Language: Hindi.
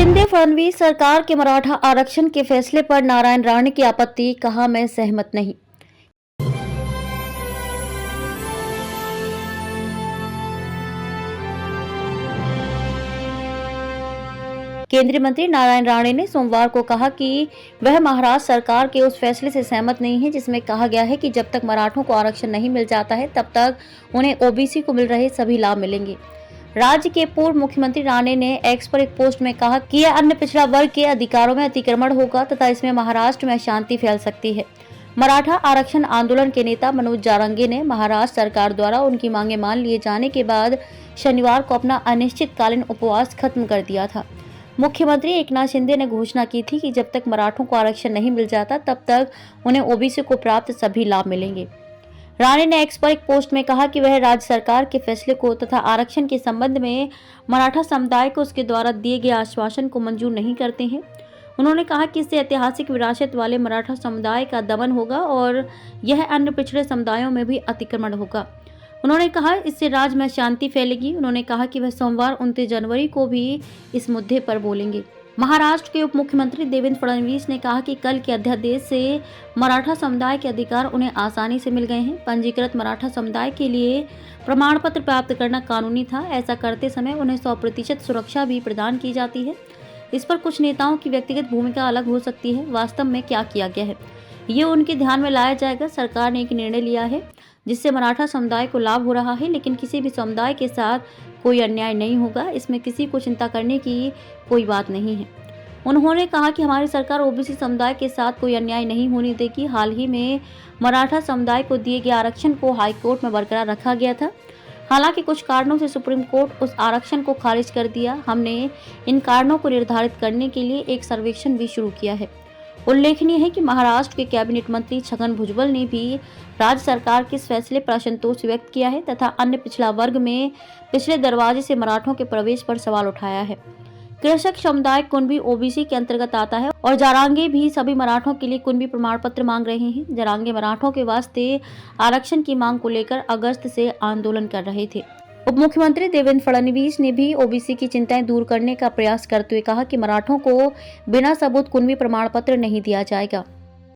शिंदे फडणवीस सरकार के मराठा आरक्षण के फैसले पर नारायण राणे की आपत्ति, कहा मैं सहमत नहीं। केंद्रीय मंत्री नारायण राणे ने सोमवार को कहा कि वह महाराष्ट्र सरकार के उस फैसले से सहमत नहीं है जिसमें कहा गया है कि जब तक मराठों को आरक्षण नहीं मिल जाता है तब तक उन्हें ओबीसी को मिल रहे सभी लाभ मिलेंगे। राज्य के पूर्व मुख्यमंत्री राणे ने एक्स पर एक पोस्ट में कहा कि यह अन्य पिछड़ा वर्ग के अधिकारों में अतिक्रमण होगा तथा इसमें महाराष्ट्र में अशांति फैल सकती है। मराठा आरक्षण आंदोलन के नेता मनोज जारंगे ने महाराष्ट्र सरकार द्वारा उनकी मांगे मान लिए जाने के बाद शनिवार को अपना अनिश्चितकालीन उपवास खत्म कर दिया था। मुख्यमंत्री एकनाथ शिंदे ने घोषणा की थी कि जब तक मराठों को आरक्षण नहीं मिल जाता तब तक उन्हें ओबीसी को प्राप्त सभी लाभ मिलेंगे। राणे ने एक्स पर एक पोस्ट में कहा कि वह राज्य सरकार के फैसले को तथा आरक्षण के संबंध में मराठा समुदाय को उसके द्वारा दिए गए आश्वासन को मंजूर नहीं करते हैं। उन्होंने कहा कि इससे ऐतिहासिक विरासत वाले मराठा समुदाय का दमन होगा और यह अन्य पिछड़े समुदायों में भी अतिक्रमण होगा। उन्होंने कहा इससे राज्य में शांति फैलेगी। उन्होंने कहा कि वह सोमवार 29 जनवरी को भी इस मुद्दे पर बोलेंगे। महाराष्ट्र के उप मुख्यमंत्री देवेंद्र फडणवीस ने कहा कि कल के अध्यादेश से मराठा समुदाय के अधिकार उन्हें आसानी से मिल गए हैं। पंजीकृत मराठा समुदाय के लिए प्रमाण पत्र प्राप्त करना कानूनी था। ऐसा करते समय उन्हें 100% सुरक्षा भी प्रदान की जाती है। इस पर कुछ नेताओं की व्यक्तिगत भूमिका अलग हो सकती है। वास्तव में क्या किया गया है ये उनके ध्यान में लाया जाएगा। सरकार ने एक निर्णय लिया है जिससे मराठा समुदाय को लाभ हो रहा है, लेकिन किसी भी समुदाय के साथ कोई अन्याय नहीं होगा। इसमें किसी को चिंता करने की कोई बात नहीं है। उन्होंने कहा कि हमारी सरकार ओबीसी समुदाय के साथ कोई अन्याय नहीं होने देगी। हाल ही में मराठा समुदाय को दिए गए आरक्षण को हाईकोर्ट में बरकरार रखा गया था। हालांकि कुछ कारणों से सुप्रीम कोर्ट उस आरक्षण को खारिज कर दिया। हमने इन कारणों को निर्धारित करने के लिए एक सर्वेक्षण भी शुरू किया है। उल्लेखनीय है कि महाराष्ट्र के कैबिनेट मंत्री छगन भुजबल ने भी राज्य सरकार के इस फैसले पर असंतोष व्यक्त किया है तथा अन्य पिछड़ा वर्ग में पिछले दरवाजे से मराठों के प्रवेश पर सवाल उठाया है। कृषक समुदाय कुणबी ओबीसी के अंतर्गत आता है और जारांगे भी सभी मराठों के लिए कुणबी प्रमाण पत्र मांग रहे हैं। जारांगे मराठों के वास्ते आरक्षण की मांग को लेकर अगस्त से आंदोलन कर रहे थे। उप मुख्यमंत्री देवेंद्र फडणवीस ने भी ओबीसी की चिंताएं दूर करने का प्रयास करते हुए कहा कि मराठों को बिना सबूत कुणबी प्रमाण पत्र नहीं दिया जाएगा।